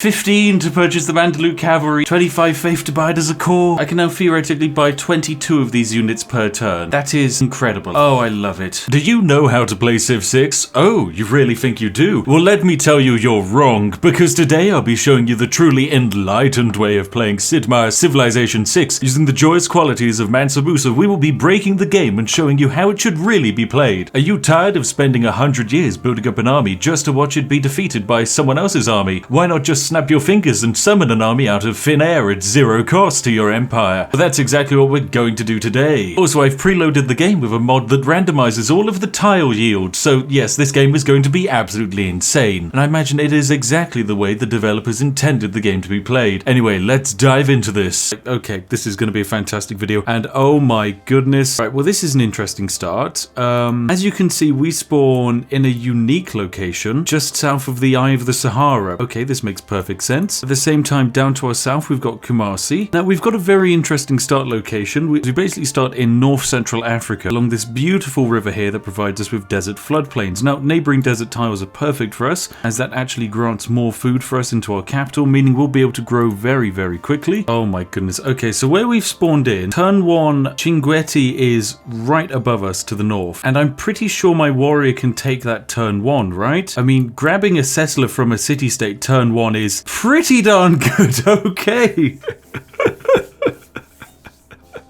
15 to purchase the Mandalute Cavalry, 25 faith to buy it as a core. I can now theoretically buy 22 of these units per turn. That is incredible. Oh, I love it. Do you know how to play Civ 6? Oh, you really think you do? Well, let me tell you you're wrong, because today I'll be showing you the truly enlightened way of playing Sid Meier's Civilization 6 using the joyous qualities of mansa musa. We will be breaking the game and showing you how it should really be played. Are you tired of spending 100 years building up an army just to watch it be defeated by someone else's army? Why not just snap your fingers and summon an army out of thin air at zero cost to your empire? But that's exactly what we're going to do today. Also, I've preloaded the game with a mod that randomizes all of the tile yield, so yes, this game is going to be absolutely insane, and I imagine it is exactly the way the developers intended the game to be played. Anyway, let's dive into this. Okay, this is going to be a fantastic video, and oh my goodness. Right, well, this is an interesting start. As you can see, we spawn in a unique location just south of the Eye of the Sahara. Okay, this makes perfect sense. At the same time, down to our south, we've got Kumasi. Now, we've got a very interesting start location. We basically start in North Central Africa along this beautiful river here that provides us with desert floodplains. Now, neighboring desert tiles are perfect for us, as that actually grants more food for us into our capital, meaning we'll be able to grow very, very quickly. Oh my goodness. Okay, so where we've spawned in, turn 1, Chinguetti is right above us to the north, and I'm pretty sure my warrior can take that turn 1, right? I mean, grabbing a settler from a city-state turn 1 is pretty darn good, okay.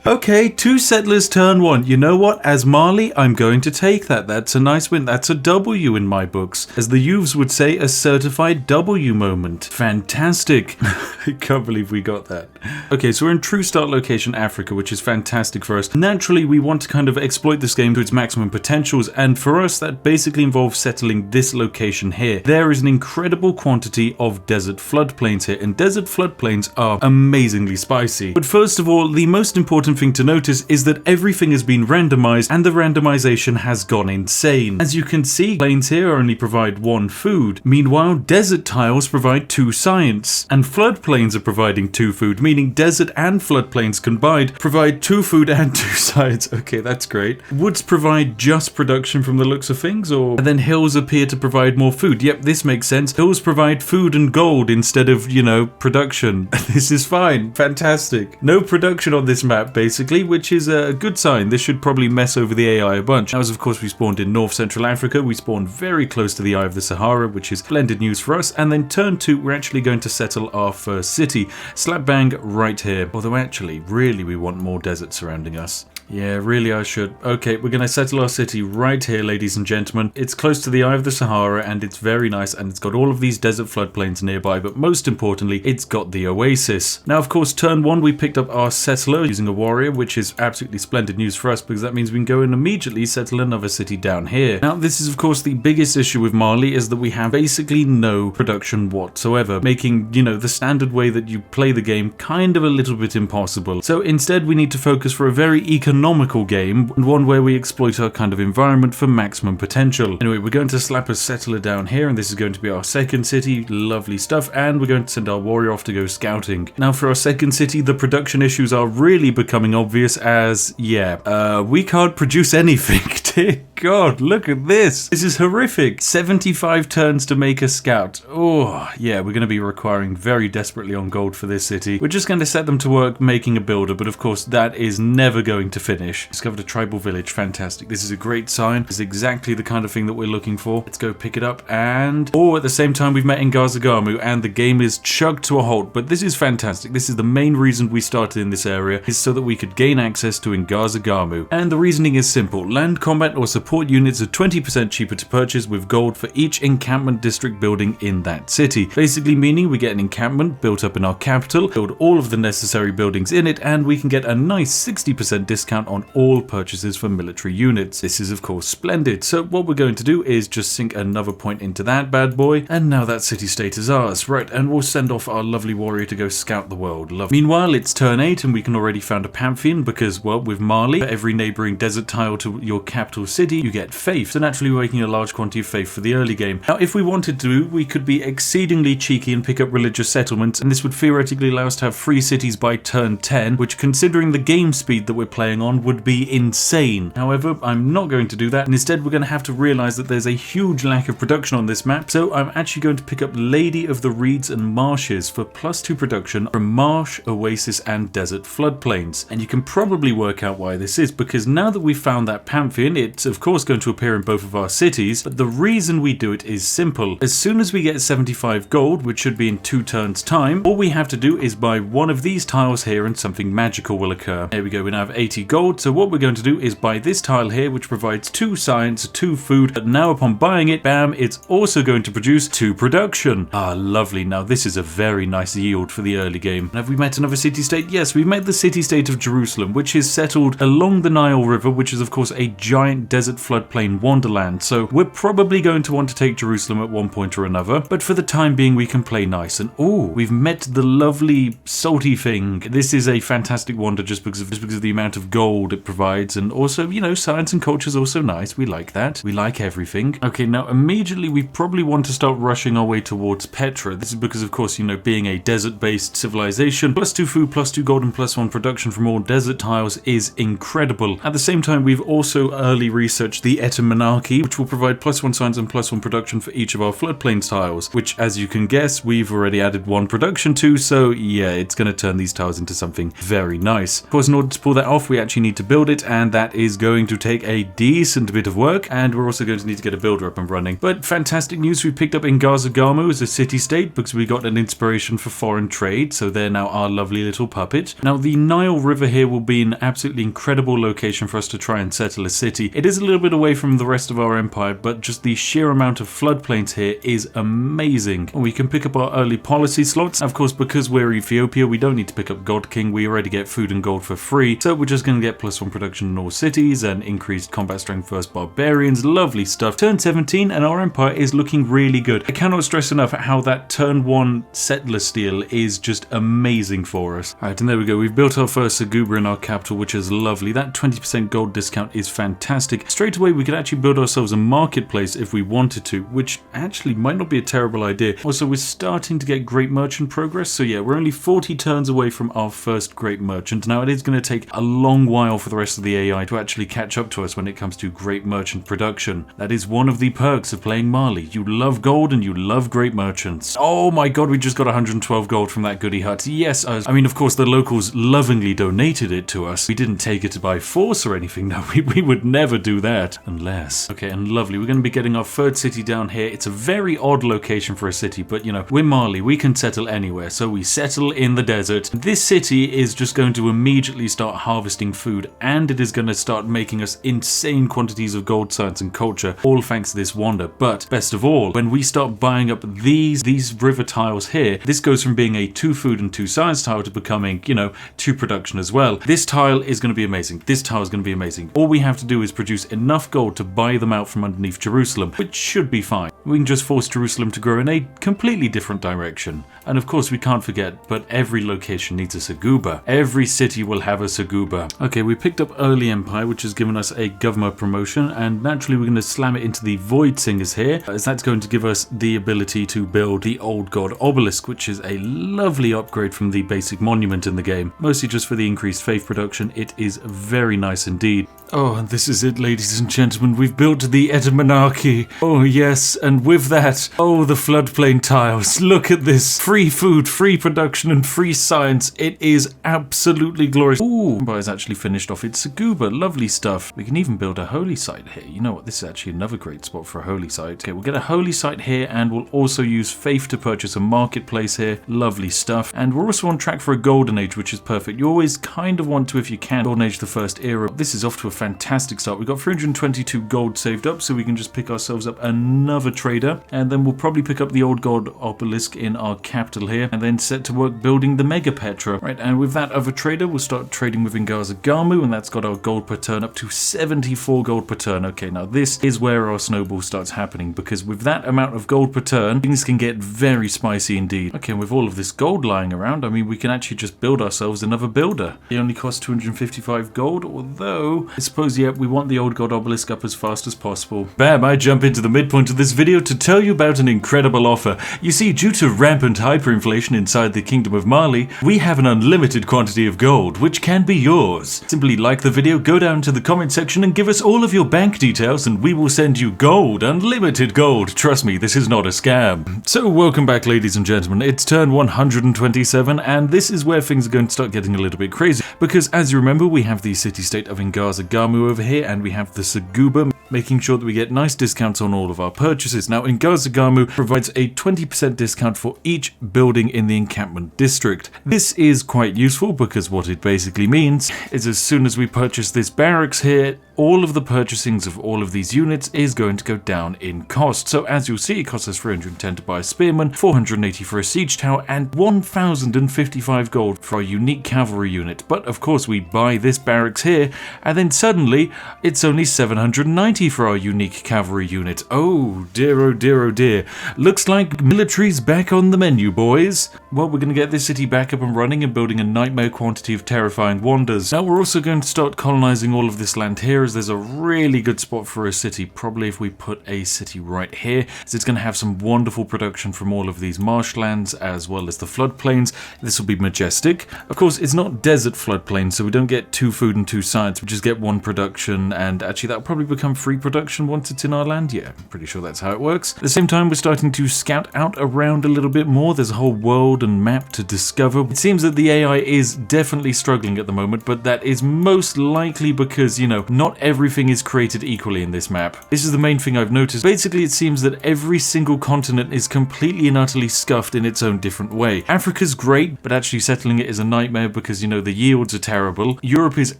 Okay, 2 settlers turn 1. You know what? As Mali, I'm going to take that. That's a nice win. That's a W in my books. As the youths would say, a certified W moment. Fantastic. I can't believe we got that. Okay, so we're in true start location Africa, which is fantastic for us. Naturally, we want to kind of exploit this game to its maximum potentials, and for us, that basically involves settling this location here. There is an incredible quantity of desert floodplains here, and desert floodplains are amazingly spicy. But first of all, the most important thing to notice is that everything has been randomized, and the randomization has gone insane. As you can see, plains here only provide 1 food. Meanwhile, desert tiles provide 2 science, and floodplains are providing 2 food, meaning desert and floodplains combined provide 2 food and 2 science. Okay, that's great. Woods provide just production from the looks of things, and then hills appear to provide more food. Yep, this makes sense. Hills provide food and gold instead of, you know, production. This is fine. Fantastic. No production on this map, basically, which is a good sign. This should probably mess over the AI a bunch. Now, as of course we spawned in North Central Africa, we spawned very close to the Eye of the Sahara, which is splendid news for us. And then turn 2, we're actually going to settle our first city, slap bang right here. Although actually, really, we want more desert surrounding us. Yeah, really I should. Okay, we're going to settle our city right here, ladies and gentlemen. It's close to the Eye of the Sahara, and it's very nice, and it's got all of these desert floodplains nearby, but most importantly, it's got the oasis. Now, of course, turn 1, we picked up our settler using a warrior, which is absolutely splendid news for us, because that means we can go and immediately settle another city down here. Now, this is, of course, the biggest issue with Mali, is that we have basically no production whatsoever, making, you know, the standard way that you play the game kind of a little bit impossible. So instead, we need to focus for a very economical game, and one where we exploit our kind of environment for maximum potential. Anyway, we're going to slap a settler down here, and this is going to be our second city. Lovely stuff. And we're going to send our warrior off to go scouting. Now, for our second city, the production issues are really becoming obvious, as we can't produce anything. Dear God, look at this. This is horrific. 75 turns to make a scout. Oh, yeah, we're going to be requiring very desperately on gold for this city. We're just going to set them to work making a builder, but of course that is never going to finish. Discovered a tribal village. Fantastic. This is a great sign. This is exactly the kind of thing that we're looking for. Let's go pick it up, and at the same time we've met Ngazagamu, and the game is chugged to a halt. But this is fantastic. This is the main reason we started in this area, is so that we could gain access to Ngazagamu. And the reasoning is simple. Land combat or support units are 20% cheaper to purchase with gold for each encampment district building in that city. Basically meaning we get an encampment built up in our capital, build all of the necessary buildings in it, and we can get a nice 60% discount on all purchases for military units. This is of course splendid. So what we're going to do is just sink another point into that bad boy, and now that city-state is ours. Right, and we'll send off our lovely warrior to go scout the world. Meanwhile, it's turn 8, and we can already found a pantheon because, well, with Mali, for every neighboring desert tile to your capital city, you get faith. So naturally we're making a large quantity of faith for the early game. Now, if we wanted to, we could be exceedingly cheeky and pick up religious settlements, and this would theoretically allow us to have 3 cities by turn 10, which, considering the game speed that we're playing going on would be insane. However, I'm not going to do that, and instead we're going to have to realize that there's a huge lack of production on this map, so I'm actually going to pick up Lady of the Reeds and Marshes for +2 production from marsh, oasis, and desert floodplains. And you can probably work out why this is, because now that we've found that Pantheon, it's of course going to appear in both of our cities, but the reason we do it is simple. As soon as we get 75 gold, which should be in 2 turns time, all we have to do is buy one of these tiles here and something magical will occur. There we go, we now have 80 gold, so what we're going to do is buy this tile here, which provides 2 science, 2 food, but now upon buying it, bam, it's also going to produce 2 production. Ah, lovely. Now this is a very nice yield for the early game. Have we met another city-state? Yes, we've met the city-state of Jerusalem, which is settled along the Nile River, which is of course a giant desert floodplain wonderland, so we're probably going to want to take Jerusalem at one point or another, but for the time being we can play nice. And oh, we've met the lovely salty thing. This is a fantastic wonder just because of the amount of gold it provides, and also, you know, science and culture is also nice. We like that. We like everything. Okay, now immediately we probably want to start rushing our way towards Petra. This is because of course, you know, being a desert-based civilization, +2 food, +2 gold, and +1 production from all desert tiles is incredible. At the same time, we've also early researched the etymology, which will provide +1 science and +1 production for each of our floodplain tiles, which, as you can guess, we've already added 1 production to, so yeah, it's going to turn these tiles into something very nice. Of course, in order to pull that off, we actually need to build it, and that is going to take a decent bit of work, and we're also going to need to get a builder up and running. But fantastic news, we picked up Ngazagamu as a city-state because we got an inspiration for foreign trade, so they're now our lovely little puppet. Now, the Nile River here will be an absolutely incredible location for us to try and settle a city. It is a little bit away from the rest of our empire, but just the sheer amount of floodplains here is amazing. We can pick up our early policy slots. Of course, because we're Ethiopia, we don't need to pick up God King. We already get food and gold for free, so we're just going to get +1 production in all cities and increased combat strength versus barbarians. Lovely stuff. Turn 17 and our empire is looking really good. I cannot stress enough how that turn 1 settler steal is just amazing for us. Alright, and there we go. We've built our first Saguba in our capital, which is lovely. That 20% gold discount is fantastic. Straight away, we could actually build ourselves a marketplace if we wanted to, which actually might not be a terrible idea. Also, we're starting to get great merchant progress, so yeah, we're only 40 turns away from our first great merchant. Now, it is going to take a long while for the rest of the AI to actually catch up to us when it comes to great merchant production. That is one of the perks of playing Mali. You love gold and you love great merchants. Oh my god, we just got 112 gold from that goody hut. Yes, I mean, of course, the locals lovingly donated it to us. We didn't take it by force or anything. No, we would never do that unless... Okay, and lovely. We're going to be getting our third city down here. It's a very odd location for a city, but you know, we're Mali. We can settle anywhere, so we settle in the desert. This city is just going to immediately start harvesting food, and it is going to start making us insane quantities of gold, science, and culture, all thanks to this wonder. But best of all, when we start buying up these river tiles here, this goes from being a 2 food and 2 science tile to becoming, you know, 2 production as well. This tile is going to be amazing. This tile is going to be amazing. All we have to do is produce enough gold to buy them out from underneath Jerusalem, which should be fine. We can just force Jerusalem to grow in a completely different direction. And of course, we can't forget, but every location needs a Saguba. Every city will have a Saguba. Okay, we picked up Early Empire, which has given us a governor promotion, and naturally we're going to slam it into the Void Singers here, as that's going to give us the ability to build the Old God Obelisk, which is a lovely upgrade from the basic monument in the game. Mostly just for the increased faith production. It is very nice indeed. Oh, and this is it, ladies and gentlemen. We've built the etymology. Oh, yes, and with that, oh, the floodplain tiles. Look at this. Free food, free production, and free science. It is absolutely glorious. Ooh, Empire's actually finished off its Saguba. Lovely stuff. We can even build a holy site here. You know what? This is actually another great spot for a holy site. Okay, we'll get a holy site here, and we'll also use faith to purchase a marketplace here. Lovely stuff. And we're also on track for a golden age, which is perfect. You always kind of want to, if you can, golden age the first era. This is off to a fantastic start. We've got 322 gold saved up, so we can just pick ourselves up another trader, and then we'll probably pick up the Old God Obelisk in our capital here, and then set to work building the Mega Petra. Right, and with that other trader, we'll start trading with Ngazagamu, and that's got our gold per turn up to 74 gold per turn. Okay, now this is where our snowball starts happening, because with that amount of gold per turn, things can get very spicy indeed. Okay, and with all of this gold lying around, I mean, we can actually just build ourselves another builder. It only costs 255 gold, although it's suppose, yeah, we want the old god obelisk up as fast as possible. Bam, I jump into the midpoint of this video to tell you about an incredible offer. You see, due to rampant hyperinflation inside the Kingdom of Mali, we have an unlimited quantity of gold, which can be yours. Simply like the video, go down to the comment section and give us all of your bank details and we will send you gold, unlimited gold. Trust me, this is not a scam. So welcome back, ladies and gentlemen. It's turn 127 and this is where things are going to start getting a little bit crazy because, as you remember, we have the city-state of Ngazagamu over here and we have the Saguba, making sure that we get nice discounts on all of our purchases. Now, Ngazagamu provides a 20% discount for each building in the encampment district. This is quite useful because what it basically means is as soon as we purchase this barracks here, all of the purchasings of all of these units is going to go down in cost. So as you'll see, it costs us 310 to buy a spearman, 480 for a siege tower, and 1055 gold for our unique cavalry unit. But of course we buy this barracks here, and then suddenly it's only 790 for our unique cavalry unit. Oh dear, oh dear, oh dear. Looks like military's back on the menu, boys. Well, we're going to get this city back up and running and building a nightmare quantity of terrifying wonders. Now we're also going to start colonizing all of this land here, as there's a really good spot for a city, probably if we put a city right here, as it's going to have some wonderful production from all of these marshlands as well as the floodplains. This will be majestic. Of course, it's not desert floodplain, so we don't get 2 food and 2 science, we just get 1 production, and actually that'll probably become 3 production once it's in our land. Yeah, I'm pretty sure that's how it works. At the same time, we're starting to scout out around a little bit more. There's a whole world and map to discover. It seems that the AI is definitely struggling at the moment, but that is most likely because, you know, not everything is created equally in this map. This is the main thing I've noticed. Basically, it seems that every single continent is completely and utterly scuffed in its own different way. Africa's great, but actually settling it is a nightmare because, you know, the yields are terrible. Europe is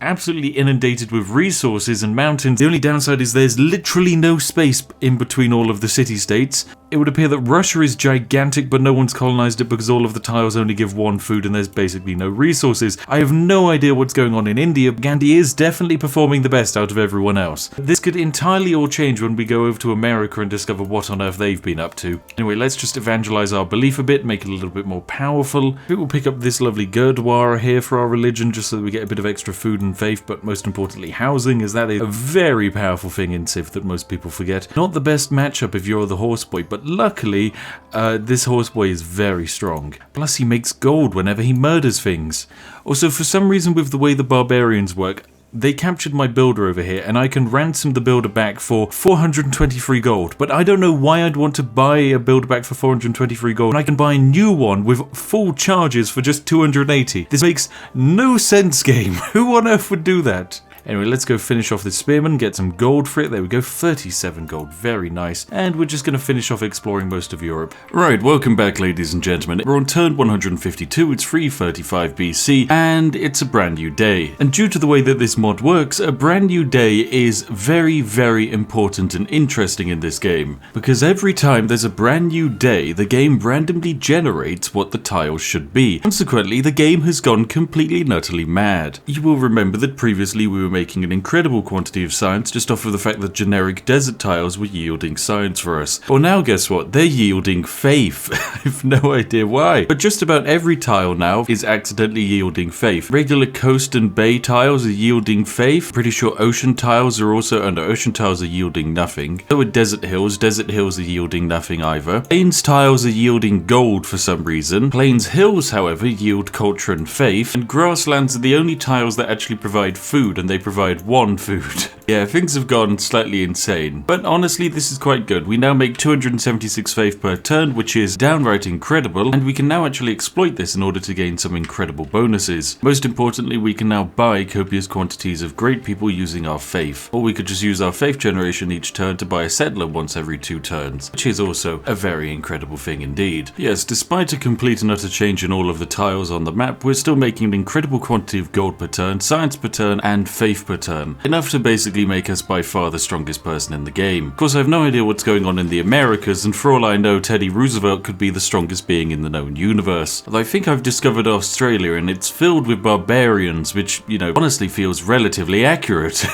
absolutely inundated with resources and mountains. The only downside is there's literally no space in between all of the city-states. It would appear that Russia is gigantic, but no one's colonized it because all of the tiles only give 1 food and there's basically no resources. I have no idea what's going on in India, but Gandhi is definitely performing the best out of everyone else. This could entirely all change when we go over to America and discover what on earth they've been up to. Anyway, let's just evangelize our belief a bit, make it a little bit more powerful. Maybe we'll pick up this lovely Gurdwara here for our religion, just so that we get a bit of extra food and faith, but most importantly housing, as that is a very powerful thing in Civ that most people forget. Not the best matchup if you're the horseboy, but luckily, this horseboy is very strong. Plus, he makes gold whenever he murders things. Also, for some reason with the way the barbarians work, they captured my builder over here, and I can ransom the builder back for 423 gold. But I don't know why I'd want to buy a builder back for 423 gold. I can buy a new one with full charges for just 280. This makes no sense, game. Who on earth would do that? Anyway, let's go finish off this spearman, get some gold for it. There we go, 37 gold, very nice. And we're just going to finish off exploring most of Europe. Right, welcome back, ladies and gentlemen. We're on turn 152, it's 335 BC, and it's a brand new day. And due to the way that this mod works, a brand new day is very, very important and interesting in this game. Because every time there's a brand new day, the game randomly generates what the tiles should be. Consequently, the game has gone completely and utterly mad. You will remember that previously we were making an incredible quantity of science just off of the fact that generic desert tiles were yielding science for us. Well, now guess what? They're yielding faith. I have no idea why. But just about every tile now is accidentally yielding faith. Regular coast and bay tiles are yielding faith. Pretty sure ocean tiles are also, and ocean tiles are yielding nothing. So are desert hills are yielding nothing either. Plains tiles are yielding gold for some reason. Plains hills, however, yield culture and faith. And grasslands are the only tiles that actually provide food, and they provide 1 food. Yeah, things have gone slightly insane. But honestly, this is quite good. We now make 276 faith per turn, which is downright incredible, and we can now actually exploit this in order to gain some incredible bonuses. Most importantly, we can now buy copious quantities of great people using our faith. Or we could just use our faith generation each turn to buy a settler once every 2 turns, which is also a very incredible thing indeed. Yes, despite a complete and utter change in all of the tiles on the map, we're still making an incredible quantity of gold per turn, science per turn, and faith per turn. Enough to basically make us by far the strongest person in the game. Of course, I have no idea what's going on in the Americas, and for all I know, Teddy Roosevelt could be the strongest being in the known universe. Although I think I've discovered Australia, and it's filled with barbarians, which, you know, honestly feels relatively accurate.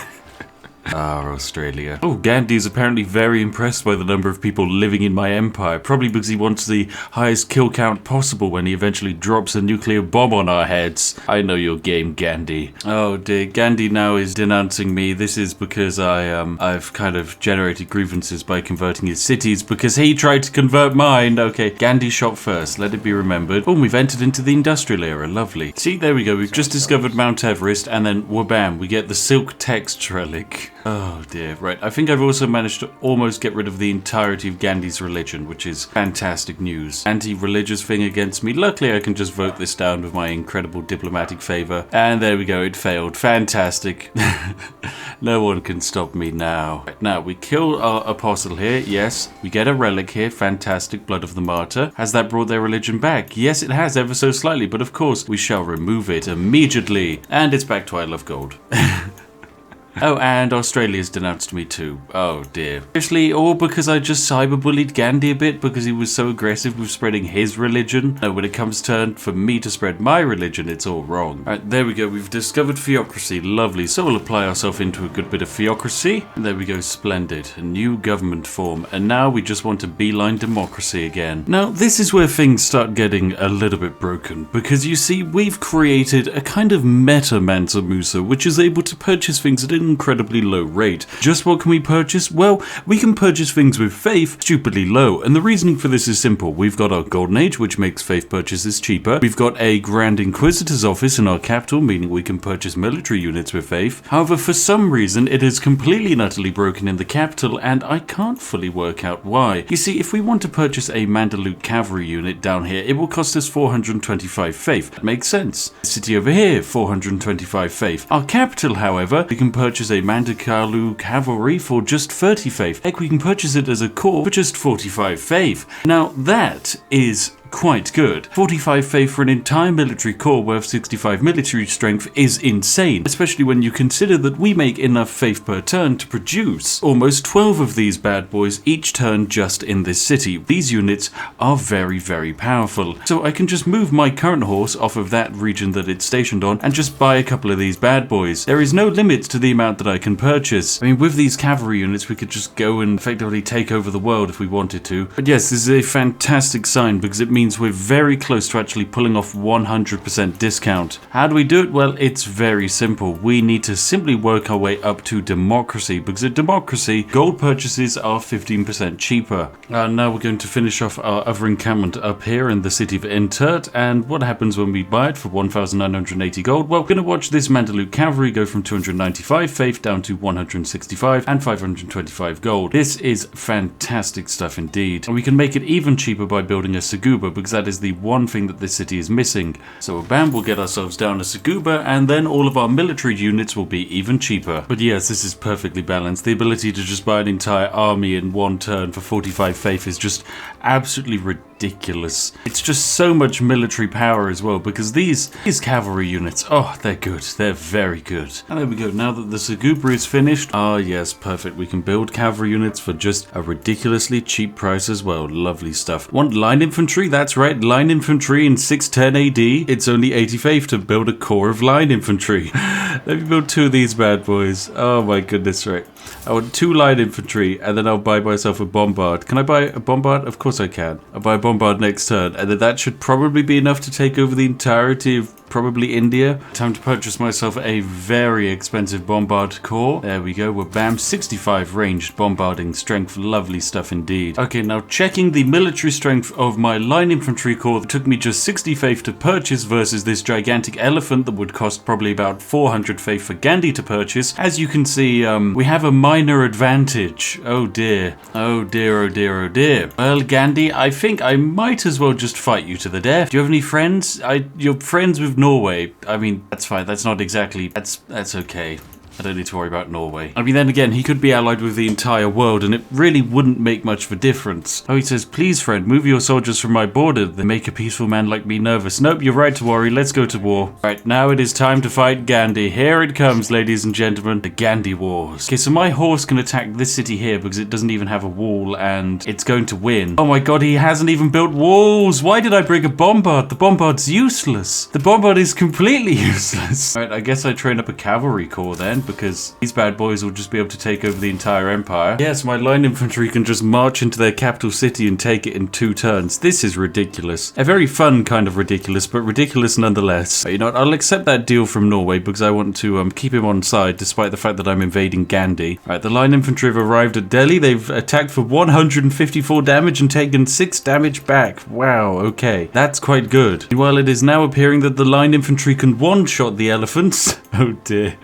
Ah, Australia. Oh, Gandhi is apparently very impressed by the number of people living in my empire, probably because he wants the highest kill count possible when he eventually drops a nuclear bomb on our heads. I know your game, Gandhi. Oh dear, Gandhi now is denouncing me. This is because I've kind of generated grievances by converting his cities because he tried to convert mine. Okay, Gandhi shot first, let it be remembered. Oh, we've entered into the industrial era, lovely. See, there we go, we've just discovered Mount Everest, and then whabam, we get the silk text relic. Oh dear, right, I think I've also managed to almost get rid of the entirety of Gandhi's religion, which is fantastic news. Anti-religious thing against me. Luckily I can just vote this down with my incredible diplomatic favor. And there we go, it failed. Fantastic. No one can stop me now. Right, now, we kill our apostle here, yes. We get a relic here, fantastic, blood of the martyr. Has that brought their religion back? Yes, it has, ever so slightly, but of course, we shall remove it immediately. And it's back to I love gold. Oh, and Australia's denounced me too. Oh dear. Seriously, all because I just cyberbullied Gandhi a bit because he was so aggressive with spreading his religion? No, when it comes turn for me to spread my religion, it's all wrong. Alright, there we go. We've discovered theocracy. Lovely. So we'll apply ourselves into a good bit of theocracy. And there we go. Splendid. A new government form. And now we just want to beeline democracy again. Now, this is where things start getting a little bit broken. Because you see, we've created a kind of meta mansa musa, which is able to purchase things at an incredibly low rate. Just what can we purchase? Well, we can purchase things with faith stupidly low, and the reasoning for this is simple. We've got our golden age, which makes faith purchases cheaper. We've got a grand inquisitor's office in our capital, meaning we can purchase military units with faith. However, for some reason, it is completely and utterly broken in the capital, and I can't fully work out why. You see, if we want to purchase a Mandalute cavalry unit down here, it will cost us 425 faith. That makes sense. The city over here, 425 faith. Our capital, however, we can purchase a Mandakalu cavalry for just 30 faith. Heck, we can purchase it as a corps for just 45 faith. Now, that is quite good. 45 faith for an entire military corps worth 65 military strength is insane, especially when you consider that we make enough faith per turn to produce almost 12 of these bad boys each turn just in this city. These units are very, very powerful. So I can just move my current horse off of that region that it's stationed on and just buy a couple of these bad boys. There is no limit to the amount that I can purchase. I mean, with these cavalry units, we could just go and effectively take over the world if we wanted to. But yes, this is a fantastic sign because it means we're very close to actually pulling off 100% discount. How do we do it? Well, it's very simple. We need to simply work our way up to democracy, because at democracy, gold purchases are 15% cheaper. Now we're going to finish off our other encampment up here in the city of Entert, and what happens when we buy it for 1,980 gold? Well, we're going to watch this Mandalute cavalry go from 295 faith down to 165 and 525 gold. This is fantastic stuff indeed. And we can make it even cheaper by building a Saguba, because that is the one thing that this city is missing. So bam, we'll get ourselves down a Saguba, and then all of our military units will be even cheaper. But yes, this is perfectly balanced. The ability to just buy an entire army in one turn for 45 faith is just absolutely ridiculous. It's just so much military power as well, because these cavalry units, oh, they're good. They're very good. And there we go. Now that the Saguba is finished, yes, perfect. We can build cavalry units for just a ridiculously cheap price as well. Lovely stuff. Want line infantry? That's right, line infantry in 610 AD. It's only 80 faith to build a corps of line infantry. Let me build 2 of these bad boys. Oh my goodness, right. I want 2 line infantry, and then I'll buy myself a bombard. Can I buy a bombard? Of course I can. I'll buy a bombard next turn, and then that should probably be enough to take over the entirety of probably India. Time to purchase myself a very expensive bombard corps. There we go. We're bam, 65 ranged bombarding strength. Lovely stuff indeed. Okay, now checking the military strength of my line infantry corps. It took me just 60 faith to purchase versus this gigantic elephant that would cost probably about 400 faith for Gandhi to purchase. As you can see, we have a minor advantage. Oh dear. Oh dear, oh dear, oh dear. Well, Gandhi, I think I might as well just fight you to the death. Do you have any friends? You're friends with Norway. I mean, that's fine. That's not exactly... That's okay. I don't need to worry about Norway. I mean, then again, he could be allied with the entire world, and it really wouldn't make much of a difference. Oh, he says, please, friend, move your soldiers from my border. They make a peaceful man like me nervous. Nope, you're right to worry. Let's go to war. Right, now it is time to fight Gandhi. Here it comes, ladies and gentlemen. The Gandhi Wars. Okay, so my horse can attack this city here because it doesn't even have a wall, and it's going to win. Oh my god, he hasn't even built walls. Why did I bring a bombard? The bombard's useless. The bombard is completely useless. Right, I guess I train up a cavalry corps then. because these bad boys will just be able to take over the entire empire. Yes, my line infantry can just march into their capital city and take it in 2 turns. This is ridiculous. A very fun kind of ridiculous, but ridiculous nonetheless. You know what, I'll accept that deal from Norway because I want to keep him on side despite the fact that I'm invading Gandhi. Right, the line infantry have arrived at Delhi. They've attacked for 154 damage and taken 6 damage back. Wow, okay. That's quite good. While it is now appearing that the line infantry can one-shot the elephants. Oh dear.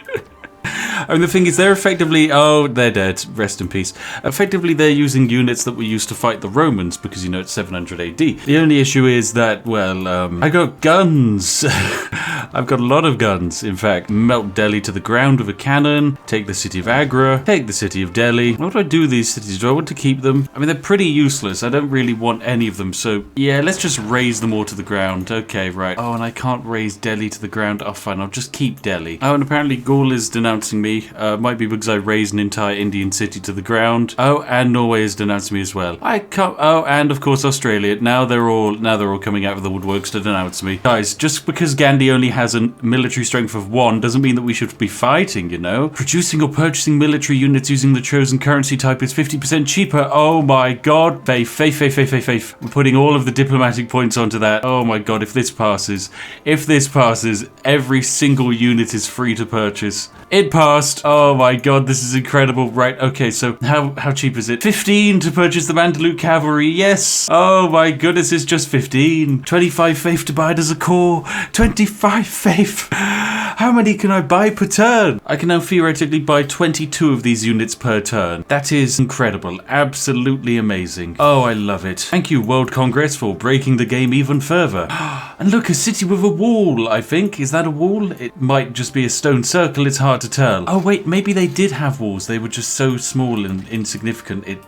I mean, the thing is, they're effectively... Oh, they're dead. Rest in peace. Effectively, they're using units that were used to fight the Romans because, you know, it's 700 AD. The only issue is that, well, I got guns. I've got a lot of guns, in fact. Melt Delhi to the ground with a cannon. Take the city of Agra. Take the city of Delhi. What do I do with these cities? Do I want to keep them? I mean, they're pretty useless. I don't really want any of them. So, yeah, let's just raise them all to the ground. Okay, right. Oh, and I can't raise Delhi to the ground. Oh, fine. I'll just keep Delhi. Oh, and apparently Gaul is denouncing me. Might be because I raised an entire Indian city to the ground. Oh, and Norway has denounced me as well. I can't. Oh, and of course Australia. Now they're all coming out of the woodworks to denounce me. Guys, just because Gandhi only has a military strength of 1 doesn't mean that we should be fighting, you know? Producing or purchasing military units using the chosen currency type is 50% cheaper. Oh my god. Faith. We're putting all of the diplomatic points onto that. Oh my god, if this passes, every single unit is free to purchase. It passed. Oh my god, this is incredible. Right, okay, so how cheap is it? 15 to purchase the Mandalute cavalry. Yes. Oh my goodness, it's just 15. 25 faith to buy it as a core. 25 faith. How many can I buy per turn? I can now theoretically buy 22 of these units per turn. That is incredible. Absolutely amazing. Oh, I love it. Thank you, World Congress, for breaking the game even further. And look, a city with a wall, I think. Is that a wall? It might just be a stone circle. It's hard to tell. Oh, wait, maybe they did have walls. They were just so small and insignificant. It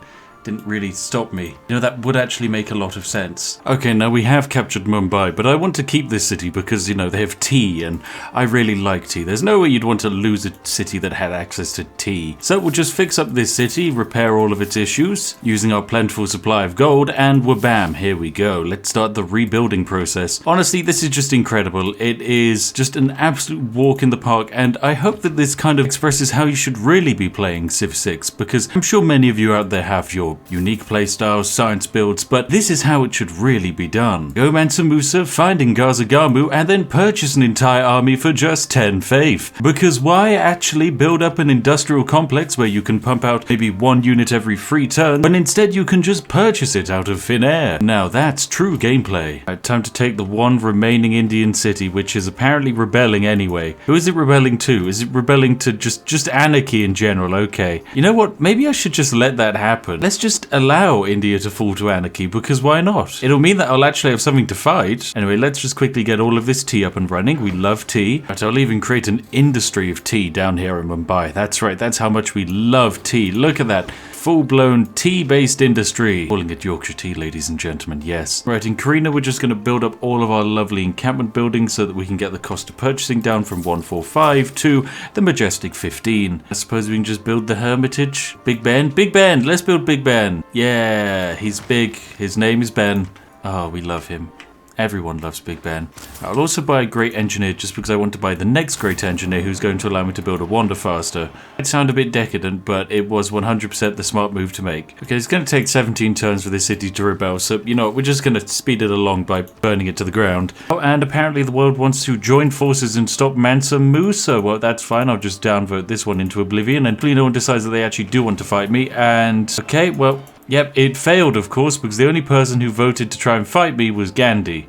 didn't really stop me. You know, that would actually make a lot of sense. Okay, now we have captured Mumbai, but I want to keep this city because, you know, they have tea, and I really like tea. There's no way you'd want to lose a city that had access to tea. So we'll just fix up this city, repair all of its issues, using our plentiful supply of gold, and wha-bam, here we go. Let's start the rebuilding process. Honestly, this is just incredible. It is just an absolute walk in the park, and I hope that this kind of expresses how you should really be playing Civ 6, because I'm sure many of you out there have your unique playstyles, science builds, but this is how it should really be done. Go mansa musa, find Ngazagamu, and then purchase an entire army for just 10 faith. Because why actually build up an industrial complex where you can pump out maybe 1 unit every 3 turns, when instead you can just purchase it out of thin air? Now that's true gameplay. Right, time to take the 1 remaining Indian city, which is apparently rebelling anyway. Who is it rebelling to? Is it rebelling to just anarchy in general? Okay. You know what? Maybe I should just let that happen. Let's just allow India to fall to anarchy, because why not? It'll mean that I'll actually have something to fight. Anyway, let's just quickly get all of this tea up and running. We love tea. Right, I'll even create an industry of tea down here in Mumbai. That's right, that's how much we love tea. Look at that. Full-blown tea-based industry. Calling it Yorkshire tea, ladies and gentlemen, yes. Right, in Karina, we're just going to build up all of our lovely encampment buildings so that we can get the cost of purchasing down from 145 to the majestic 15. I suppose we can just build the Hermitage. Big Ben? Big Ben! Let's build Big Ben. Yeah, he's big. His name is Ben. Oh, we love him. Everyone loves Big Ben. I'll also buy a great engineer just because I want to buy the next great engineer who's going to allow me to build a wonder faster. It sounded a bit decadent, but it was 100% the smart move to make. Okay, it's going to take 17 turns for this city to rebel, so, you know, we're just going to speed it along by burning it to the ground. Oh, and apparently the world wants to join forces and stop Mansa Musa. Well, that's fine. I'll just downvote this one into oblivion, and hopefully no one decides that they actually do want to fight me, and... Okay, well... Yep, it failed, of course, because the only person who voted to try and fight me was Gandhi.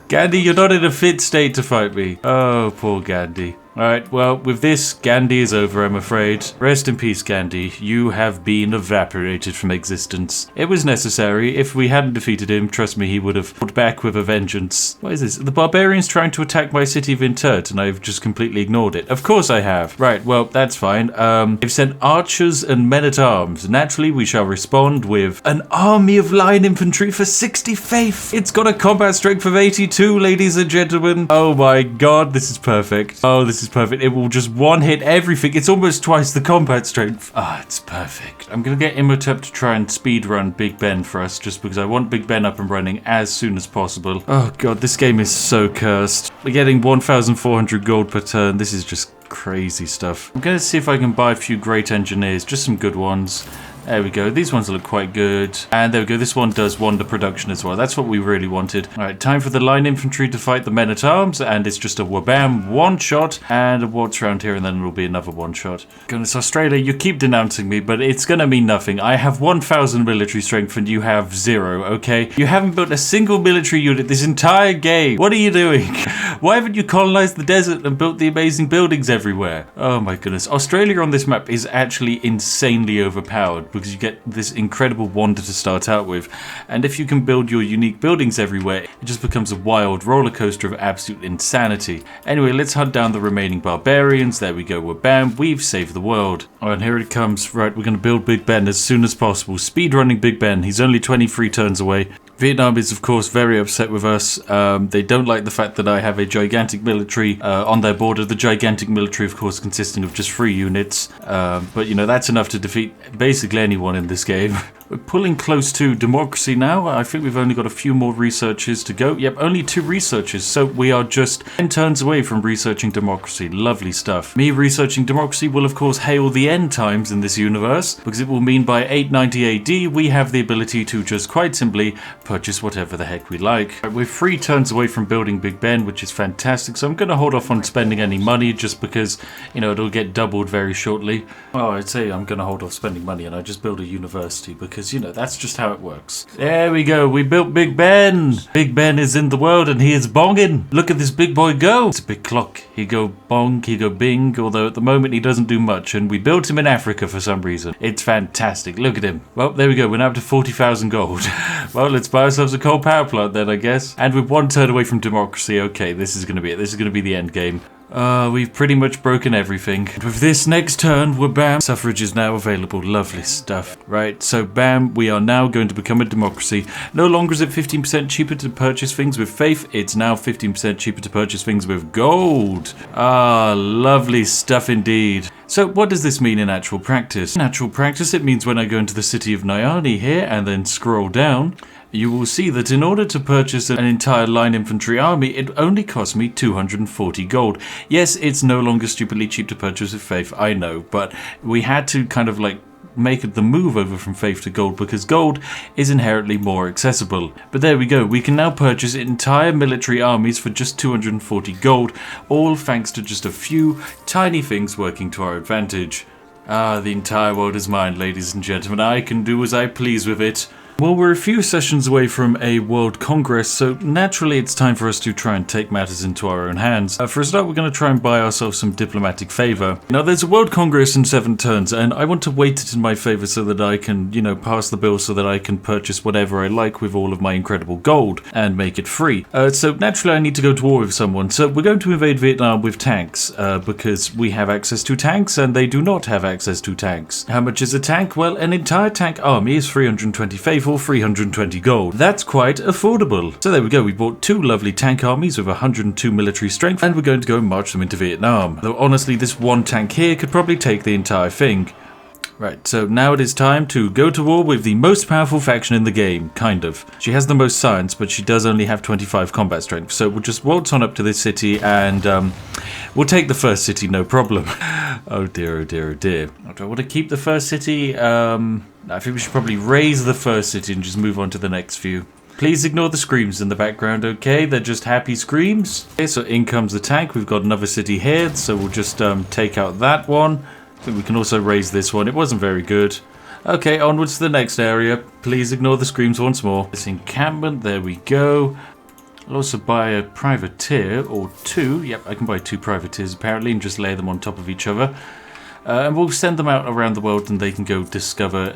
Gandhi, you're not in a fit state to fight me. Oh, poor Gandhi. Alright, well, with this, Gandhi is over, I'm afraid. Rest in peace, Gandhi. You have been evaporated from existence. It was necessary. If we hadn't defeated him, trust me, he would have fought back with a vengeance. What is this? The barbarians trying to attack my city of Intert, and I've just completely ignored it. Of course I have. Right, well, that's fine. They've sent archers and men-at-arms. Naturally, we shall respond with an army of line infantry for 60 faith. It's got a combat strength of 82, ladies and gentlemen. Oh my god, this is perfect. Oh, this is perfect. It will just one-hit everything. It's almost twice the combat strength. Ah, it's perfect. I'm gonna get Imhotep to try and speedrun Big Ben for us, just because I want Big Ben up and running as soon as possible. Oh god, this game is so cursed. We're getting 1,400 gold per turn. This is just Crazy stuff. I'm going to see if I can buy a few great engineers, just some good ones. There we go. These ones look quite good. And there we go. This one does wonder production as well. That's what we really wanted. All right, time for the line infantry to fight the men-at-arms. And it's just a wabam one-shot. And a waltz around here, and then it'll be another one-shot. Goodness, Australia, you keep denouncing me, but it's going to mean nothing. I have 1,000 military strength, and you have 0, okay? You haven't built a single military unit this entire game. What are you doing? Why haven't you colonized the desert and built the amazing buildings everywhere? Oh my goodness. Australia on this map is actually insanely overpowered, because you get this incredible wonder to start out with, and if you can build your unique buildings everywhere, it just becomes a wild roller coaster of absolute insanity. Anyway, let's hunt down the remaining barbarians. There we go, we're bam, we've saved the world. Alright, and here it comes. Right, we're going to build Big Ben as soon as possible. Speed running Big Ben. He's only 23 turns away. Vietnam is, of course, very upset with us. They don't like the fact that I have a gigantic military on their border. The gigantic military, of course, consisting of just 3 units. But, you know, that's enough to defeat basically anyone in this game. We're pulling close to democracy now. I think we've only got a few more researchers to go. Yep, only 2 researchers. So we are just 10 turns away from researching democracy. Lovely stuff. Me researching democracy will, of course, hail the end times in this universe, because it will mean by 890 AD, we have the ability to just quite simply purchase whatever the heck we like. We're 3 turns away from building Big Ben, which is fantastic. So I'm going to hold off on spending any money just because, you know, it'll get doubled very shortly. Oh, I'd say I'm going to hold off spending money and I just build a university because, you know, that's just how it works. There we go. We built Big Ben. Big Ben is in the world and he is bonging. Look at this big boy go. It's a big clock. He go bong, he go bing, although at the moment he doesn't do much, and we built him in Africa for some reason. It's fantastic. Look at him. Well, there we go. We're now up to 40,000 gold. Well, let's buy ourselves a coal power plant then, I guess. And with 1 turn away from democracy, okay, this is going to be it. This is going to be the end game. We've pretty much broken everything. With this next turn, we're bam. Suffrage is now available. Lovely stuff. Right, so bam, we are now going to become a democracy. No longer is it 15% cheaper to purchase things with faith. It's now 15% cheaper to purchase things with gold. Lovely stuff indeed. So what does this mean in actual practice? In actual practice, it means when I go into the city of Nyani here and then scroll down, you will see that in order to purchase an entire line infantry army, it only cost me 240 gold. Yes, it's no longer stupidly cheap to purchase with faith, I know, but we had to kind of like make the move over from faith to gold because gold is inherently more accessible. But there we go, we can now purchase entire military armies for just 240 gold, all thanks to just a few tiny things working to our advantage. The entire world is mine, ladies and gentlemen. I can do as I please with it. Well, we're a few sessions away from a World Congress, so naturally it's time for us to try and take matters into our own hands. For a start, we're going to try and buy ourselves some diplomatic favour. Now, there's a World Congress in 7 turns, and I want to weight it in my favour so that I can, you know, pass the bill so that I can purchase whatever I like with all of my incredible gold and make it free. So naturally, I need to go to war with someone. So we're going to invade Vietnam with tanks, because we have access to tanks and they do not have access to tanks. How much is a tank? Well, an entire tank army is 320 faith or 320 gold. That's quite affordable. So there we go, we bought 2 lovely tank armies with 102 military strength, and we're going to go and march them into Vietnam. Though honestly, this one tank here could probably take the entire thing. Right, so now it is time to go to war with the most powerful faction in the game, kind of. She has the most science, but she does only have 25 combat strength, so we'll just waltz on up to this city and we'll take the first city, no problem. Oh dear, oh dear, oh dear. Do I want to keep the first city? I think we should probably raise the first city and just move on to the next few. Please ignore the screams in the background, okay? They're just happy screams. Okay, so in comes the tank. We've got another city here, so we'll just take out that one. I think we can also raise this one. It wasn't very good. Okay, onwards to the next area. Please ignore the screams once more. This encampment, there we go. I'll also buy a privateer or 2. Yep, I can buy 2 privateers apparently and just lay them on top of each other. And we'll send them out around the world and they can go discover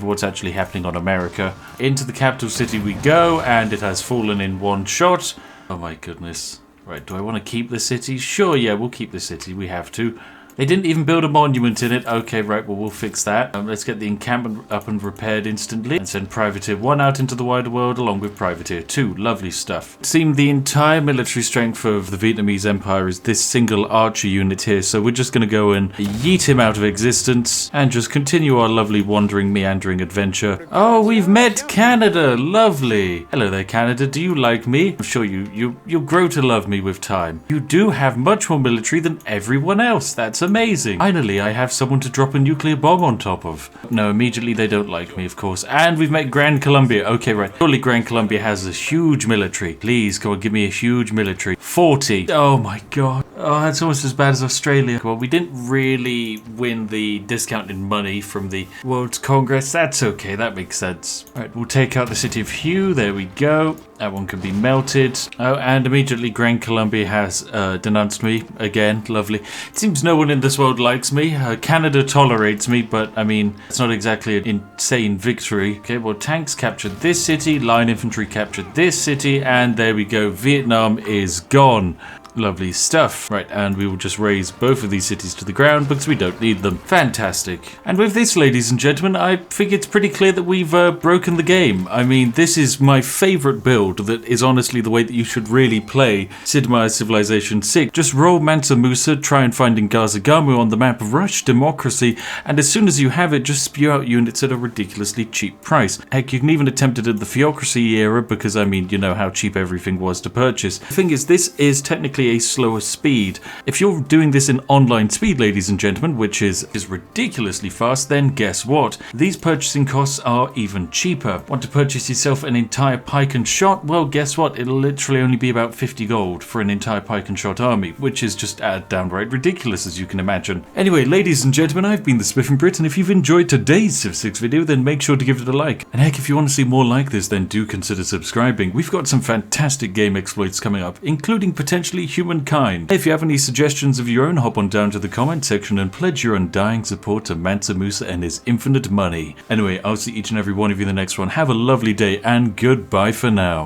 what's actually happening on America. Into the capital city we go, and it has fallen in 1 shot. Oh my goodness. Right, do I want to keep the city? Sure, yeah, we'll keep the city. We have to. They didn't even build a monument in it. Okay, right, well, we'll fix that. Let's get the encampment up and repaired instantly and send Privateer 1 out into the wider world along with Privateer 2. Lovely stuff. It seemed the entire military strength of the Vietnamese Empire is this single archer unit here, so we're just going to go and yeet him out of existence and just continue our lovely wandering, meandering adventure. Oh, we've met Canada. Lovely. Hello there, Canada. Do you like me? I'm sure you'll grow to love me with time. You do have much more military than everyone else. That's amazing. Finally, I have someone to drop a nuclear bomb on top of. No, immediately they don't like me, of course. And we've met Grand Columbia. Okay, right. Surely Grand Columbia has a huge military. Please, come on, give me a huge military. 40. Oh my god. Oh, that's almost as bad as Australia. Well, we didn't really win the discount in money from the World Congress. That's okay. That makes sense. All right, we'll take out the city of Hugh. There we go. That one can be melted. Oh, and immediately Grand Columbia has denounced me again. Lovely. It seems no one in this world likes me. Canada tolerates me, but I mean, it's not exactly an insane victory. Okay, well, tanks captured this city, line infantry captured this city, and there we go. Vietnam is gone. Lovely stuff. Right, and we will just raise both of these cities to the ground because we don't need them. Fantastic. And with this, ladies and gentlemen, I think it's pretty clear that we've broken the game. I mean, this is my favorite build that is honestly the way that you should really play Sid Meier's Civilization 6. Just roll Mansa Musa, try and find Ngazagamu on the map, rush democracy, and as soon as you have it, just spew out units at a ridiculously cheap price. Heck, you can even attempt it at the Theocracy era because, I mean, you know how cheap everything was to purchase. The thing is, this is technically a slower speed. If you're doing this in online speed, ladies and gentlemen, which is ridiculously fast, then guess what? These purchasing costs are even cheaper. Want to purchase yourself an entire pike and shot? Well, guess what? It'll literally only be about 50 gold for an entire pike and shot army, which is just downright ridiculous, as you can imagine. Anyway, ladies and gentlemen, I've been the Spiffing Brit, and if you've enjoyed today's Civ 6 video, then make sure to give it a like. And heck, if you want to see more like this, then do consider subscribing. We've got some fantastic game exploits coming up, including potentially humankind. If you have any suggestions of your own, hop on down to the comment section and pledge your undying support to Mansa Musa and his infinite money. Anyway, I'll see each and every one of you in the next one. Have a lovely day and goodbye for now.